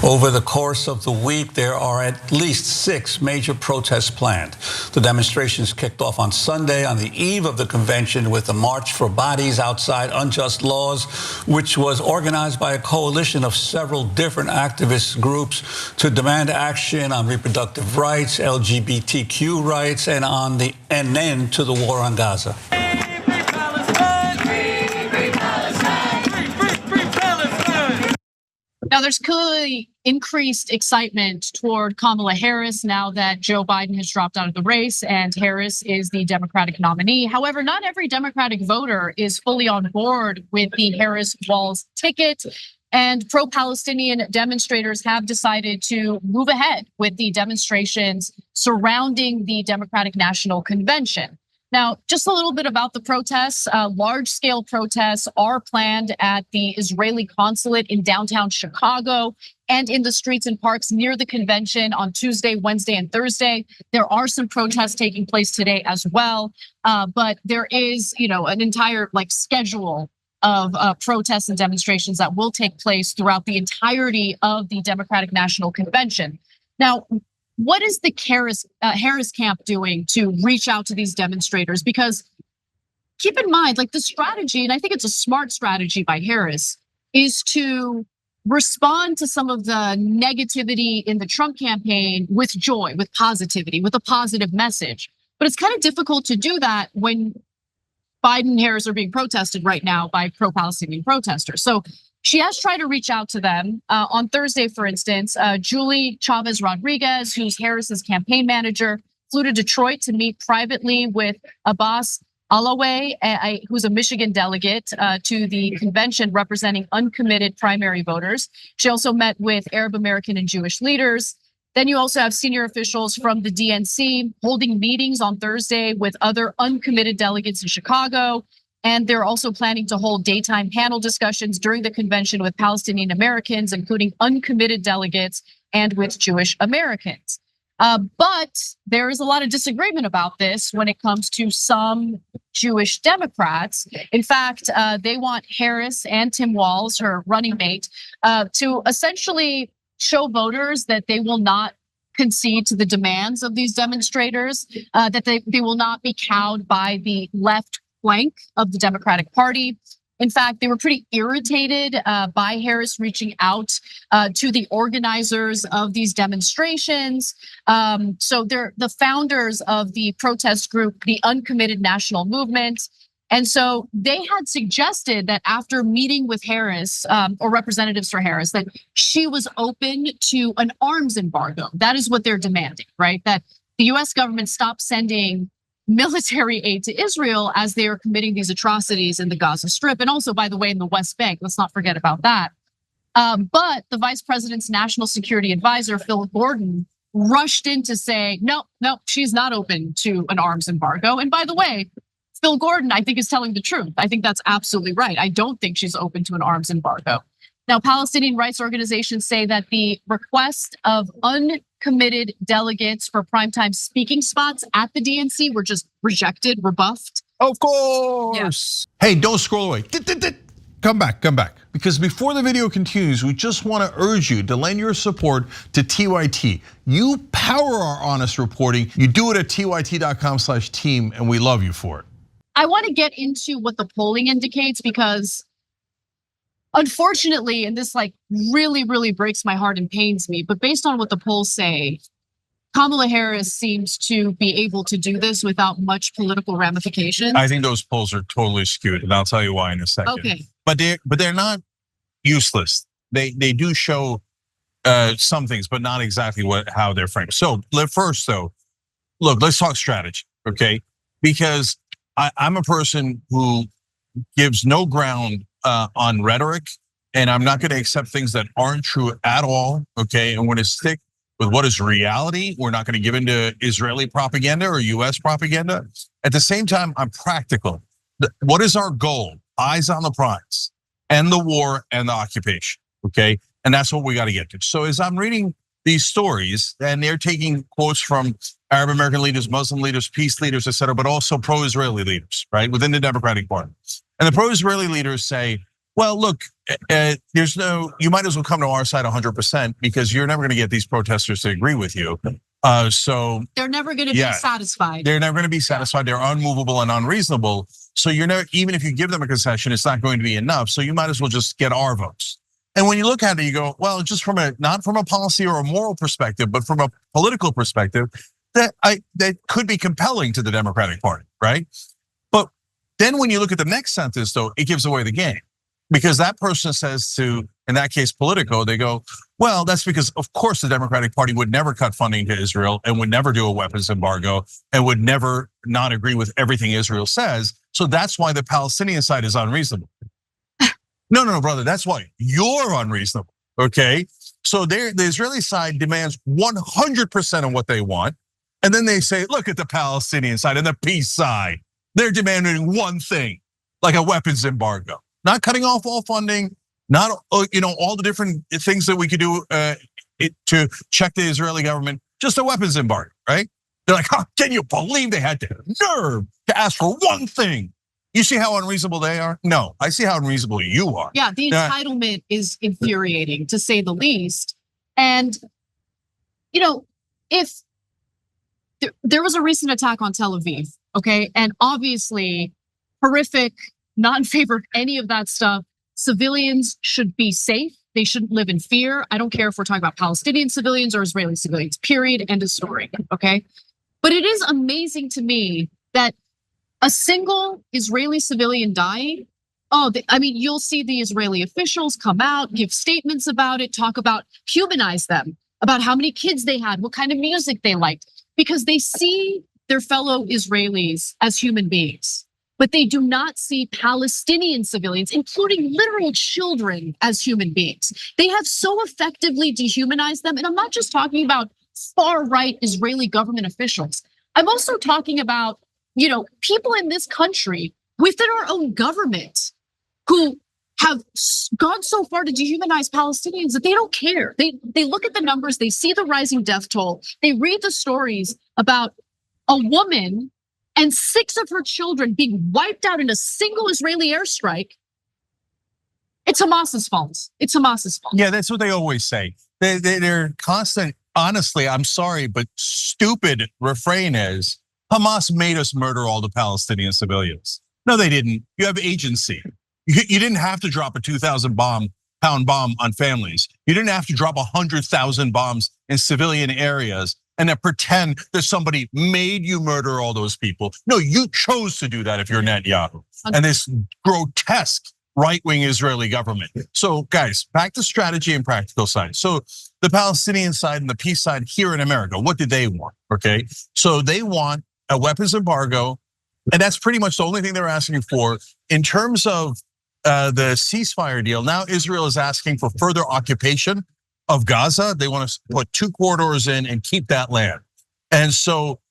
Over the course of the week, there are at least 6 major protests planned. The demonstrations kicked off on Sunday on the eve of the convention with a march for bodies outside unjust laws, which was organized by a coalition of several different activist groups to demand action on reproductive rights, LGBTQ rights, and on an end to the war on Gaza. Now, there's clearly increased excitement toward Kamala Harris now that Joe Biden has dropped out of the race and Harris is the Democratic nominee. However, not every Democratic voter is fully on board with the Harris-Walz ticket. And pro-Palestinian demonstrators have decided to move ahead with the demonstrations surrounding the Democratic National Convention. Now, just a little bit about the protests. Large-scale protests are planned at the Israeli consulate in downtown Chicago and in the streets and parks near the convention on Tuesday, Wednesday, and Thursday. There are some protests taking place today as well, but there is, an entire schedule of protests and demonstrations that will take place throughout the entirety of the Democratic National Convention. Now, what is the Harris camp doing to reach out to these demonstrators? Because keep in mind, the strategy, and I think it's a smart strategy by Harris, is to respond to some of the negativity in the Trump campaign with joy, with positivity, with a positive message. But it's kind of difficult to do that when Biden and Harris are being protested right now by pro-Palestinian protesters. So she has tried to reach out to them. On Thursday, for instance, Julie Chavez Rodriguez, who's Harris's campaign manager, flew to Detroit to meet privately with Abbas Alaway, who's a Michigan delegate to the convention representing uncommitted primary voters. She also met with Arab American and Jewish leaders. Then you also have senior officials from the DNC holding meetings on Thursday with other uncommitted delegates in Chicago. And they're also planning to hold daytime panel discussions during the convention with Palestinian Americans, including uncommitted delegates and with Jewish Americans. But there is a lot of disagreement about this when it comes to some Jewish Democrats. In fact, they want Harris and Tim Walz, her running mate, to essentially show voters that they will not concede to the demands of these demonstrators, that they will not be cowed by the left flank of the Democratic Party. In fact, they were pretty irritated by Harris reaching out to the organizers of these demonstrations. So they're the founders of the protest group, the Uncommitted National Movement. And so they had suggested that after meeting with Harris or representatives for Harris, that she was open to an arms embargo. That is what they're demanding, right? That the US government stop sending military aid to Israel as they are committing these atrocities in the Gaza Strip. And also, by the way, in the West Bank, let's not forget about that. But the vice president's national security advisor, Phil Gordon, rushed in to say, no, she's not open to an arms embargo. And by the way, Phil Gordon, I think, is telling the truth. I think that's absolutely right. I don't think she's open to an arms embargo. Now, Palestinian rights organizations say that the request of uncommitted delegates for primetime speaking spots at the DNC were just rejected, rebuffed. Of course. Yeah. Hey, don't scroll away. Come back. Because before the video continues, we just want to urge you to lend your support to TYT. You power our honest reporting. You do it at tyt.com/team, and we love you for it. I want to get into what the polling indicates because unfortunately, and this really breaks my heart and pains me, but based on what the polls say, Kamala Harris seems to be able to do this without much political ramifications. I think those polls are totally skewed, and I'll tell you why in a second. Okay. But they're not useless. They do show some things, but not exactly how they're framed. So first though, look, let's talk strategy, okay? Because I'm a person who gives no ground on rhetoric, and I'm not going to accept things that aren't true at all, okay? And we're going to stick with what is reality. We're not going to give into Israeli propaganda or US propaganda. At the same time, I'm practical. What is our goal? Eyes on the prize, end the war and the occupation, okay? And that's what we got to get to. So as I'm reading these stories, and they're taking quotes from Arab American leaders, Muslim leaders, peace leaders, et cetera, but also pro-Israeli leaders, right, within the Democratic Party. And the pro-Israeli leaders say, Well, look, you might as well come to our side 100% because you're never going to get these protesters to agree with you. So they're never going to be satisfied. They're never going to be satisfied. They're unmovable and unreasonable. So you're never, even if you give them a concession, it's not going to be enough. So you might as well just get our votes. And when you look at it, you go, well, just not from a policy or a moral perspective, but from a political perspective, that could be compelling to the Democratic Party, right? But then when you look at the next sentence, though, it gives away the game. Because that person says to, in that case, Politico, they go, well, that's because, of course, the Democratic Party would never cut funding to Israel and would never do a weapons embargo and would never not agree with everything Israel says. So that's why the Palestinian side is unreasonable. No, brother, that's why you're unreasonable, okay? So the Israeli side demands 100% of what they want. And then they say, look at the Palestinian side and the peace side. They're demanding one thing, like a weapons embargo. Not cutting off all funding, not all the different things that we could do to check the Israeli government, just a weapons embargo, right? They're like, can you believe they had the nerve to ask for one thing? You see how unreasonable they are? No, I see how unreasonable you are. Yeah, the entitlement is infuriating, to say the least. And, if there was a recent attack on Tel Aviv, okay? And obviously, horrific, not in favor of any of that stuff. Civilians should be safe. They shouldn't live in fear. I don't care if we're talking about Palestinian civilians or Israeli civilians, period, end of story, okay? But it is amazing to me that a single Israeli civilian dying, you'll see the Israeli officials come out, give statements about it, talk about, humanize them, about how many kids they had, what kind of music they liked, because they see their fellow Israelis as human beings. But they do not see Palestinian civilians, including literal children, as human beings. They have so effectively dehumanized them. And I'm not just talking about far-right Israeli government officials. I'm also talking about, people in this country within our own government who have gone so far to dehumanize Palestinians that they don't care. They look at the numbers, they see the rising death toll, they read the stories about a woman and 6 of her children being wiped out in a single Israeli airstrike. It's Hamas's fault. It's Hamas's fault. Yeah, that's what they always say. They're constant, honestly, I'm sorry, but stupid refrain is, Hamas made us murder all the Palestinian civilians. No, they didn't. You have agency. You didn't have to drop a 2,000-pound bomb on families. You didn't have to drop 100,000 bombs in civilian areas and then pretend that somebody made you murder all those people. No, you chose to do that if you're Netanyahu. And this grotesque right-wing Israeli government. So guys, back to strategy and practical side. So the Palestinian side and the peace side here in America, what did they want, okay? So they want a weapons embargo, and that's pretty much the only thing they're asking for. In terms of the ceasefire deal, now Israel is asking for further occupation of Gaza. They want to put 2 corridors in and keep that land. And so,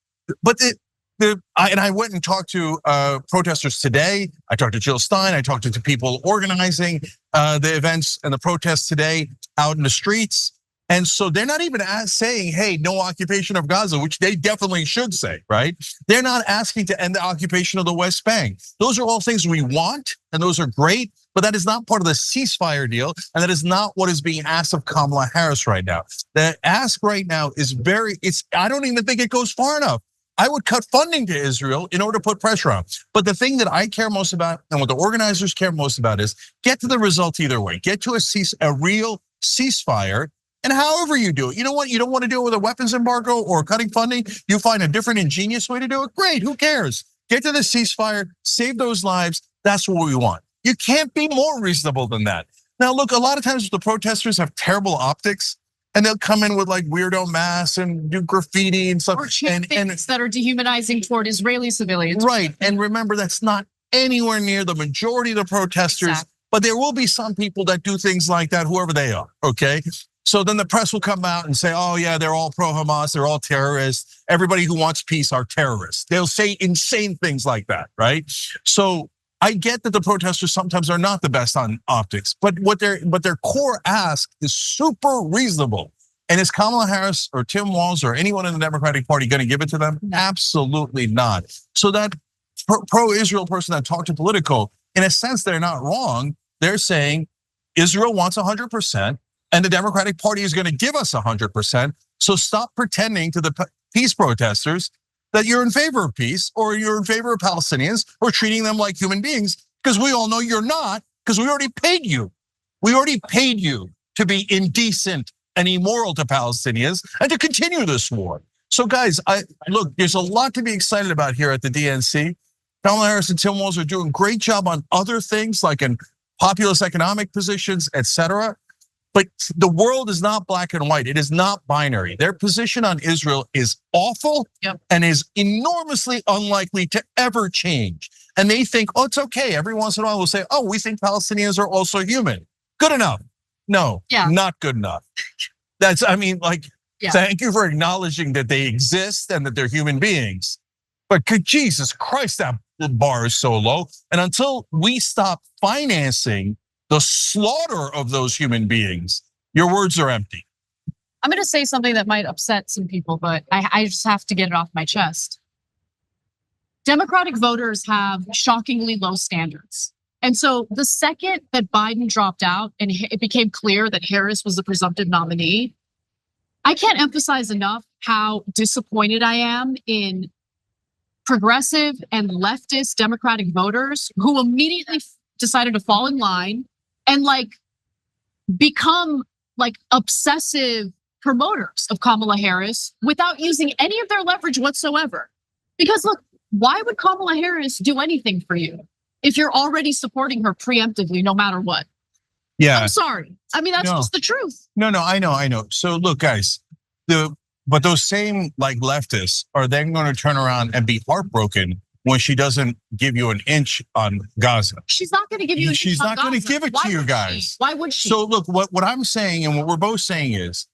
I went and talked to protesters today. I talked to Jill Stein. I talked to people organizing the events and the protests today out in the streets. And so they're not even saying, hey, no occupation of Gaza, which they definitely should say, right? They're not asking to end the occupation of the West Bank. Those are all things we want, and those are great, but that is not part of the ceasefire deal, and that is not what is being asked of Kamala Harris right now. The ask right now is I don't even think it goes far enough. I would cut funding to Israel in order to put pressure on. But the thing that I care most about, and what the organizers care most about, is get to the result either way. Get to a real ceasefire. And however you do it, you know what? You don't want to do it with a weapons embargo or cutting funding. You find a different ingenious way to do it. Great, who cares? Get to the ceasefire, save those lives. That's what we want. You can't be more reasonable than that. Now, look, a lot of times the protesters have terrible optics, and they'll come in with like weirdo masks and do graffiti and stuff. Or things that are dehumanizing toward Israeli civilians. Right, and remember, that's not anywhere near the majority of the protesters. Exactly. But there will be some people that do things like that, whoever they are, okay? So then the press will come out and say, oh yeah, they're all pro-Hamas, they're all terrorists. Everybody who wants peace are terrorists. They'll say insane things like that, right? So I get that the protesters sometimes are not the best on optics, but what their core ask is super reasonable. And is Kamala Harris or Tim Walz or anyone in the Democratic Party going to give it to them? Absolutely not. So that pro-Israel person that talked to Politico, in a sense, they're not wrong. they're saying Israel wants 100%, and the Democratic Party is going to give us 100%. So stop pretending to the peace protesters that you're in favor of peace or you're in favor of Palestinians or treating them like human beings, because we all know you're not, because we already paid you. We already paid you to be indecent and immoral to Palestinians and to continue this war. So guys, look, there's a lot to be excited about here at the DNC. Kamala Harris and Tim Walz are doing a great job on other things like in populist economic positions, etc. But the world is not black and white. It is not binary. Their position on Israel is awful and is enormously unlikely to ever change. And they think, oh, it's okay. Every once in a while we'll say, oh, we think Palestinians are also human. Good enough. No, not good enough. Thank you for acknowledging that they exist and that they're human beings. But Jesus Christ, that bar is so low. And until we stop financing the slaughter of those human beings, your words are empty. I'm going to say something that might upset some people, but I just have to get it off my chest. Democratic voters have shockingly low standards. And so the second that Biden dropped out and it became clear that Harris was the presumptive nominee, I can't emphasize enough how disappointed I am in progressive and leftist Democratic voters who immediately decided to fall in line and become obsessive promoters of Kamala Harris without using any of their leverage whatsoever. Because look, why would Kamala Harris do anything for you if you're already supporting her preemptively, no matter what? Yeah. I'm sorry. I mean, that's just the truth. No, I know. So look, guys, but those same leftists are then going to turn around and be heartbroken when she doesn't give you an inch on Gaza. She's not going to give you an inch on Gaza. She's not going to give it to you guys. Why would she? So look, what I'm saying and what we're both saying is,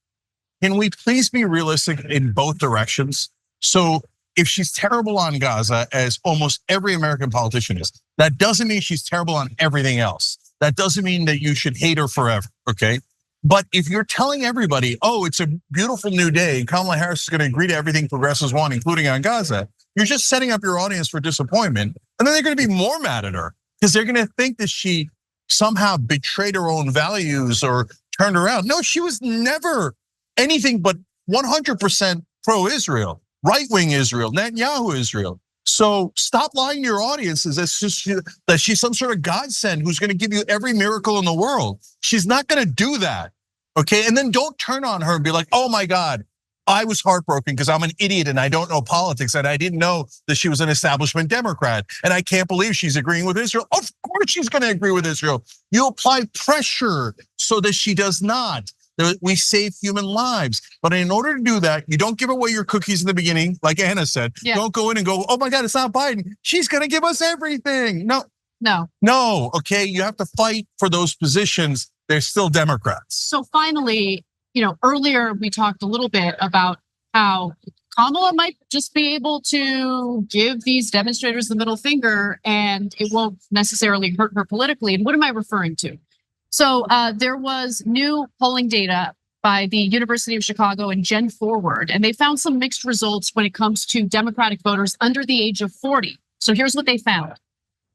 can we please be realistic in both directions? So if she's terrible on Gaza, as almost every American politician is, that doesn't mean she's terrible on everything else. That doesn't mean that you should hate her forever, okay? But if you're telling everybody, oh, it's a beautiful new day, Kamala Harris is going to agree to everything progressives want, including on Gaza, you're just setting up your audience for disappointment. And then they're going to be more mad at her because they're going to think that she somehow betrayed her own values or turned around. No, she was never anything but 100% pro-Israel, right-wing Israel, Netanyahu Israel. So stop lying to your audiences that she's some sort of godsend who's going to give you every miracle in the world. She's not going to do that, okay? And then don't turn on her and be like, oh my God, I was heartbroken because I'm an idiot and I don't know politics and I didn't know that she was an establishment Democrat and I can't believe she's agreeing with Israel. Of course she's going to agree with Israel. You apply pressure so that she does not. We save human lives. But in order to do that, you don't give away your cookies in the beginning, like Anna said. Yeah. Don't go in and go, oh my God, it's not Biden. She's gonna give us everything. No, okay, you have to fight for those positions. They're still Democrats. So finally, earlier we talked a little bit about how Kamala might just be able to give these demonstrators the middle finger and it won't necessarily hurt her politically. And what am I referring to? So there was new polling data by the University of Chicago and Gen Forward, and they found some mixed results when it comes to Democratic voters under the age of 40. So here's what they found.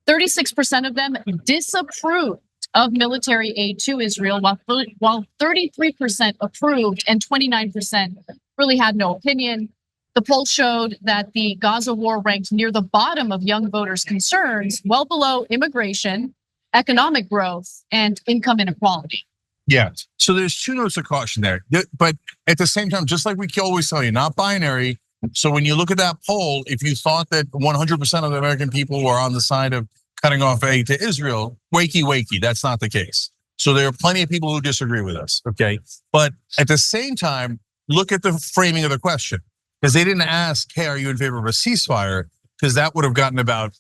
36% of them disapproved of military aid to Israel, while 33% approved and 29% really had no opinion. The poll showed that the Gaza war ranked near the bottom of young voters' concerns, well below immigration, economic growth, and income inequality. Yeah, so there's two notes of caution there. But at the same time, just like we always tell you, not binary. So when you look at that poll, if you thought that 100% of the American people were on the side of cutting off aid to Israel, wakey, that's not the case. So there are plenty of people who disagree with us, okay? But at the same time, look at the framing of the question. Because they didn't ask, hey, are you in favor of a ceasefire? Because that would have gotten about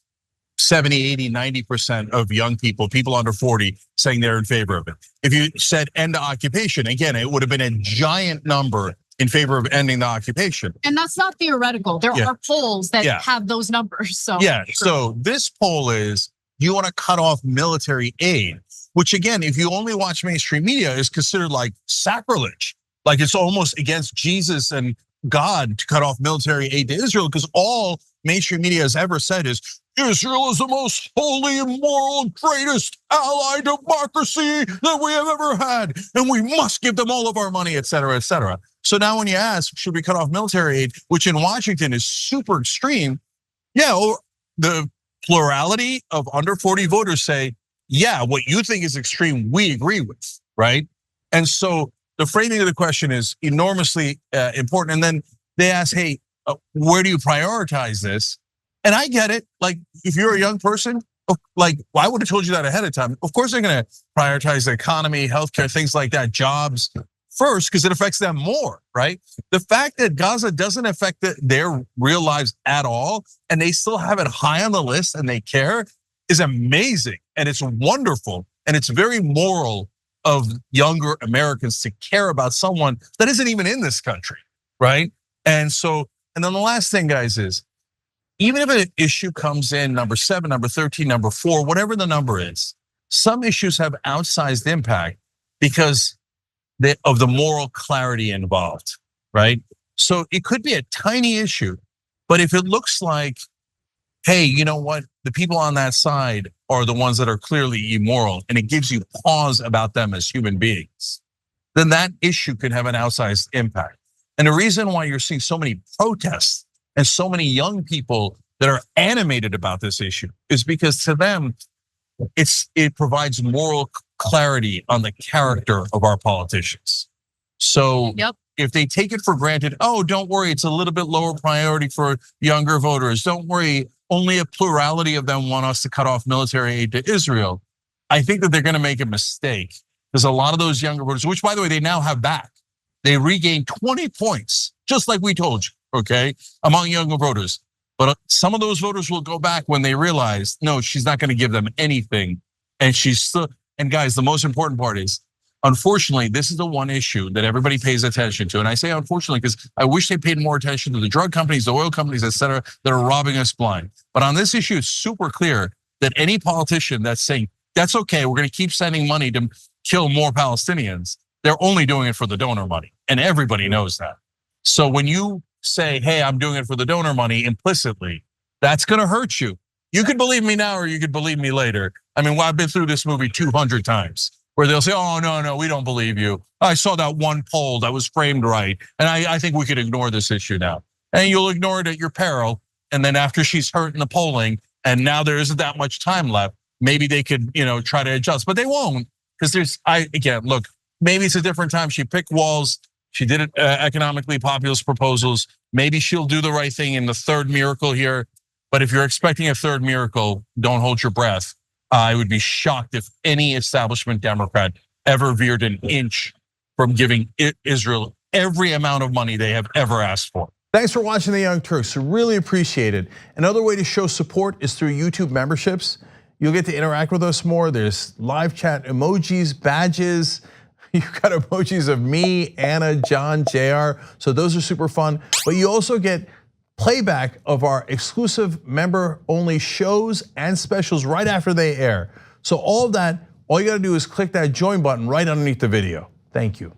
70, 80, 90% of young people under 40 saying they're in favor of it. If you said end the occupation, again, it would have been a giant number in favor of ending the occupation. And that's not theoretical. There are polls that have those numbers. So this poll is, you want to cut off military aid, which again, if you only watch mainstream media, is considered like sacrilege. Like it's almost against Jesus and God to cut off military aid to Israel, because all mainstream media has ever said is Israel is the most holy, moral, greatest ally democracy that we have ever had, and we must give them all of our money, et cetera, et cetera. So now when you ask, should we cut off military aid, which in Washington is super extreme, yeah, or the plurality of under 40 voters say, yeah, what you think is extreme, we agree with, right? And so the framing of the question is enormously important. And then they ask, hey, where do you prioritize this? And I get it. Like, if you're a young person, like, well, I would have told you that ahead of time. Of course, they're going to prioritize the economy, healthcare, things like that, jobs first, because it affects them more, right? The fact that Gaza doesn't affect their real lives at all, and they still have it high on the list and they care, is amazing. And it's wonderful. And it's very moral of younger Americans to care about someone that isn't even in this country, right? And so, and then the last thing, guys, is even if an issue comes in number 7, number 13, number 4, whatever the number is, some issues have outsized impact because of the moral clarity involved, right? So it could be a tiny issue, but if it looks like, hey, you know what, the people on that side are the ones that are clearly immoral, and it gives you pause about them as human beings, then that issue could have an outsized impact. And the reason why you're seeing so many protests and so many young people that are animated about this issue is because to them, it provides moral clarity on the character of our politicians. So if they take it for granted, oh, don't worry, it's a little bit lower priority for younger voters. Don't worry, only a plurality of them want us to cut off military aid to Israel. I think that they're going to make a mistake, because a lot of those younger voters, which by the way, they now have back, they regained 20 points, just like we told you, okay, among younger voters. But some of those voters will go back when they realize, no, she's not going to give them anything. And she's still, and guys, the most important part is, unfortunately, this is the one issue that everybody pays attention to. And I say unfortunately, because I wish they paid more attention to the drug companies, the oil companies, et cetera, that are robbing us blind. But on this issue, it's super clear that any politician that's saying, that's okay, we're going to keep sending money to kill more Palestinians, they're only doing it for the donor money. And everybody knows that. So when you say, hey, I'm doing it for the donor money implicitly, that's going to hurt you. You could believe me now or you could believe me later. I mean, well, I've been through this movie 200 times where they'll say, oh, no, we don't believe you. I saw that one poll that was framed right. And I think we could ignore this issue now. And you'll ignore it at your peril. And then after she's hurt in the polling, and now there isn't that much time left, maybe they could, try to adjust, but they won't. Because again, look, maybe it's a different time. She picked walls. She did economically populist proposals. Maybe she'll do the right thing in the third miracle here. But if you're expecting a third miracle, don't hold your breath. I would be shocked if any establishment Democrat ever veered an inch from giving Israel every amount of money they have ever asked for. Thanks for watching The Young Turks. We really appreciate it. Another way to show support is through YouTube memberships. You'll get to interact with us more. There's live chat emojis, badges. You've got emojis of me, Anna, John, JR. So those are super fun. But you also get playback of our exclusive member-only shows and specials right after they air. So all of that, all you gotta do is click that join button right underneath the video. Thank you.